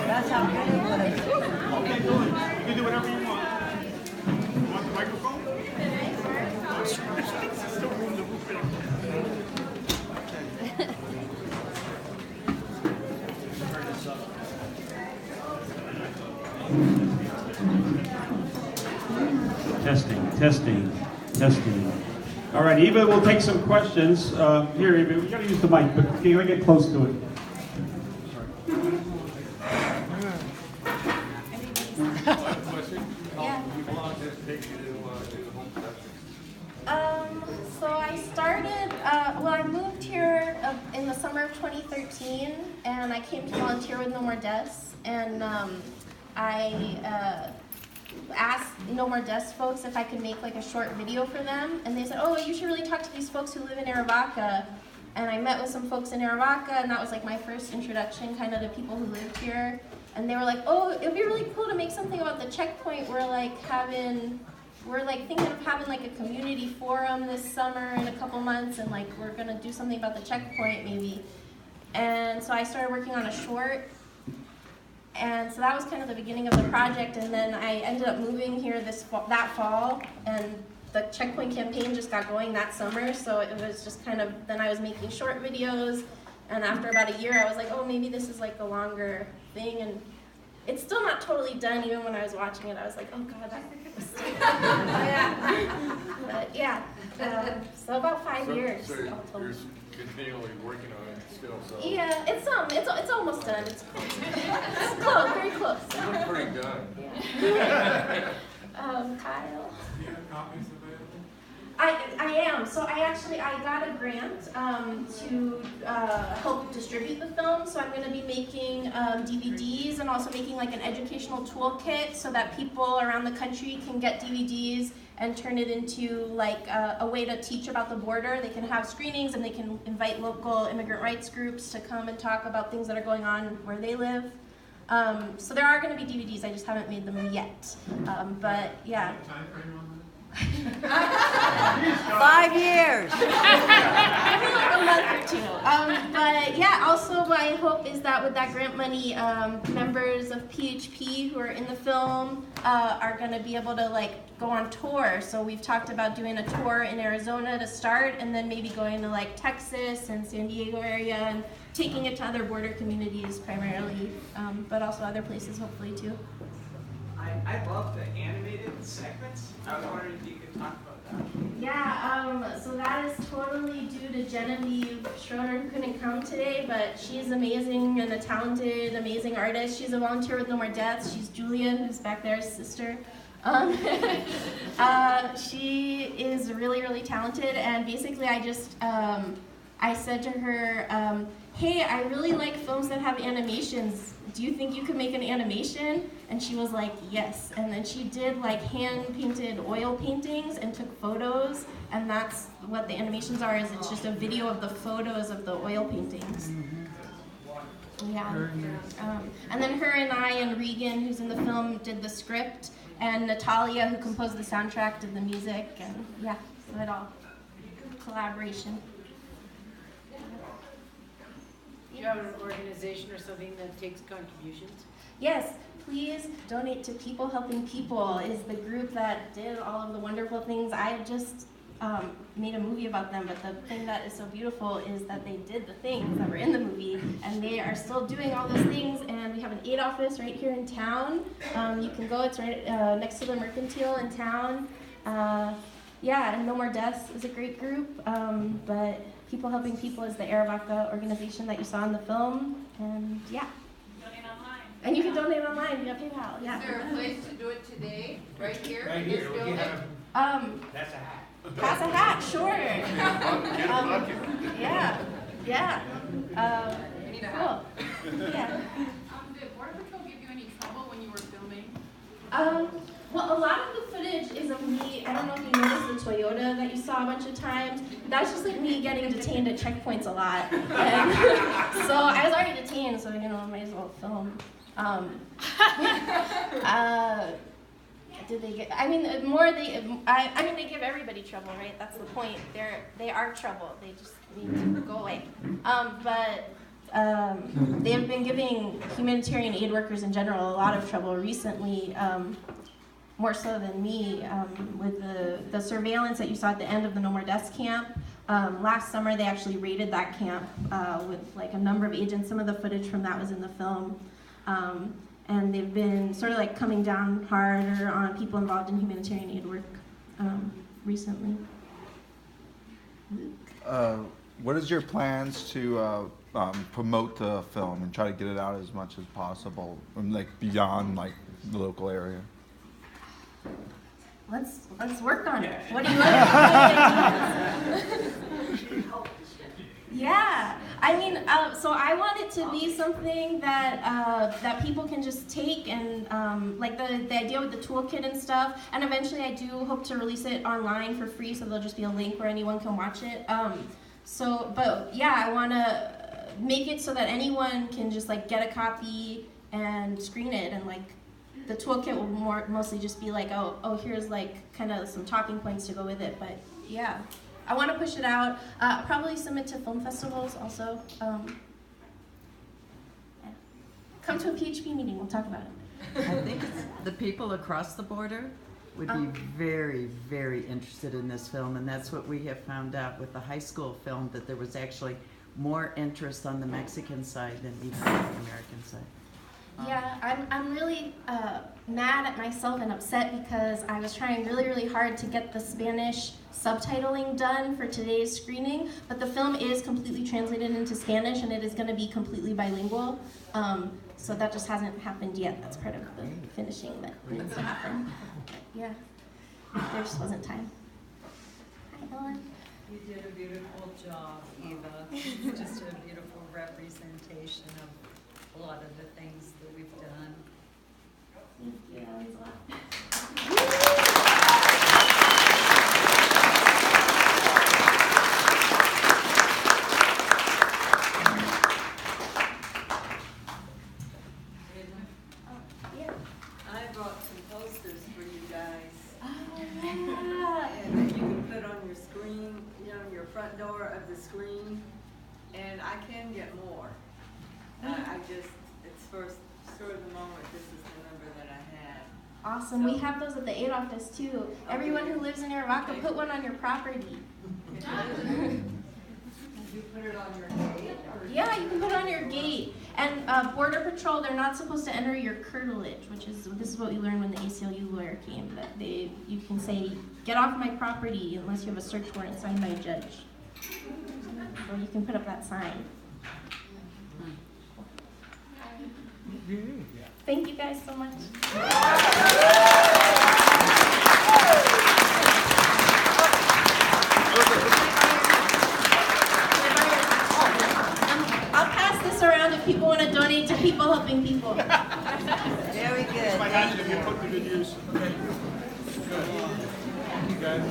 That's how good it was. Okay, good. You can do whatever you want. You want the microphone? Testing. All right, Eva, we'll take some questions. Here, Eva, we got to use the mic, but can you get close to it? So I started, I moved here in the summer of 2013, and I came to volunteer with No More Deaths, and I asked No More Deaths folks if I could make like a short video for them, and they said, oh, you should really talk to these folks who live in Arivaca. And I met with some folks in Arivaca, and that was like my first introduction kind of to people who lived here. And they were like, oh, it would be really cool to make something about the checkpoint. We're thinking of having like a community forum this summer in a couple months, and like we're gonna do something about the checkpoint maybe. And so I started working on a short, and so that was kind of the beginning of the project. And then I ended up moving here that fall, and the checkpoint campaign just got going that summer. So it was just kind of, then I was making short videos, and after about a year I was like, oh, maybe this is like a longer thing. And it's still not totally done. Even when I was watching it, I was like, oh god, that was still but yeah, so about 5 years. So you're continually working on it still, so. Yeah, it's almost done. It's close. It's close, very close. You look pretty done. Yeah. Kyle. Do you have copies available? I am. So I got a grant to help distribute the film. So I'm going to be making DVDs and also making like an educational toolkit so that people around the country can get DVDs and turn it into like a way to teach about the border. They can have screenings, and they can invite local immigrant rights groups to come and talk about things that are going on where they live. So there are going to be DVDs. I just haven't made them yet. But yeah. Time frame on 5 years. Maybe like a month or two. But yeah, also my hope is that with that grant money, members of PHP who are in the film are going to be able to like go on tour. So we've talked about doing a tour in Arizona to start, and then maybe going to like Texas and San Diego area and taking it to other border communities primarily, but also other places hopefully too. I love the animated segments. I was wondering if you could talk about that. Yeah, so that is totally due to Genevieve Schroeder, who couldn't come today, but she's amazing and a talented, amazing artist. She's a volunteer with No More Deaths. She's Julia, who's back there, his sister. She is really, really talented, and basically I said to her, hey, I really like films that have animations. Do you think you could make an animation? And she was like, yes. And then she did like hand-painted oil paintings and took photos, and that's what the animations are, is it's just a video of the photos of the oil paintings. Yeah. And then her and I and Regan, who's in the film, did the script, and Natalia, who composed the soundtrack, did the music, and yeah, so it all collaboration. Do you have an organization or something that takes contributions? Yes, please donate to People Helping People is the group that did all of the wonderful things. I just made a movie about them, but the thing that is so beautiful is that they did the things that were in the movie, and they are still doing all those things, and we have an aid office right here in town. You can go, it's right next to the Mercantile in town. Yeah, and No More Deaths is a great group, but People Helping People is the Arivaca organization that you saw in the film, and yeah. Donate online. And you can donate online via PayPal, yeah. Is there a place to do it today, right here? Right in here, this we building? have, that's a hat. Pass a hat, sure. Get a bucket. Yeah, yeah. We need a Cool. hat. Yeah. Did Border Patrol give you any trouble when you were filming? Well, a lot of the footage is of me. I don't know if you noticed the Toyota that you saw a bunch of times. That's just like me getting detained at checkpoints a lot. And so I was already detained, so I might as well film. did they get? I mean, the more they, I mean, they give everybody trouble, right? That's the point. They are trouble. They just need to go away. They have been giving humanitarian aid workers in general a lot of trouble recently, more so than me, with the surveillance that you saw at the end of the No More Deaths camp. Last summer, they actually raided that camp with like a number of agents. Some of the footage from that was in the film. And they've been sort of like coming down harder on people involved in humanitarian aid work recently. What is your plans to promote the film and try to get it out as much as possible, like beyond like the local area? Let's work on it. What do you want? Yeah, I mean, so I want it to be something that that people can just take and like the idea with the toolkit and stuff. And eventually, I do hope to release it online for free, so there'll just be a link where anyone can watch it. But yeah, I want to make it so that anyone can just like get a copy and screen it, and like the toolkit will mostly just be like, oh, here's like kind of some talking points to go with it. But yeah. I want to push it out, probably submit to film festivals also. Yeah. Come to a PHP meeting, we'll talk about it. I think the people across the border would be very, very interested in this film, and that's what we have found out with the high school film, that there was actually more interest on the Mexican side than even on the American side. Yeah, I'm really mad at myself and upset because I was trying really, really hard to get the Spanish subtitling done for today's screening, but the film is completely translated into Spanish and it is going to be completely bilingual. So that just hasn't happened yet. That's part of the finishing that needs to happen. Yeah, there just wasn't time. Hi, Ellen. You did a beautiful job, Eva. It's just a beautiful representation of a lot of the things that we've done. Thank you, that means a lot. I brought some posters for you guys. Oh, yeah. And that you can put on your screen, your front door of the screen. And I can get more. It's for sort of the moment, this is the number that I had. Awesome. We have those at the aid office too. Everyone who lives in Arivaca, put one on your property. You put it on your gate? Yeah, you can put it on your gate. And Border Patrol, they're not supposed to enter your curtilage, this is what we learned when the ACLU lawyer came, that you can say, get off my property unless you have a search warrant signed by a judge. Or you can put up that sign. Thank you guys so much. I'll pass this around if people want to donate to people helping people. Very good. My hand if you put to good use. Okay. Good.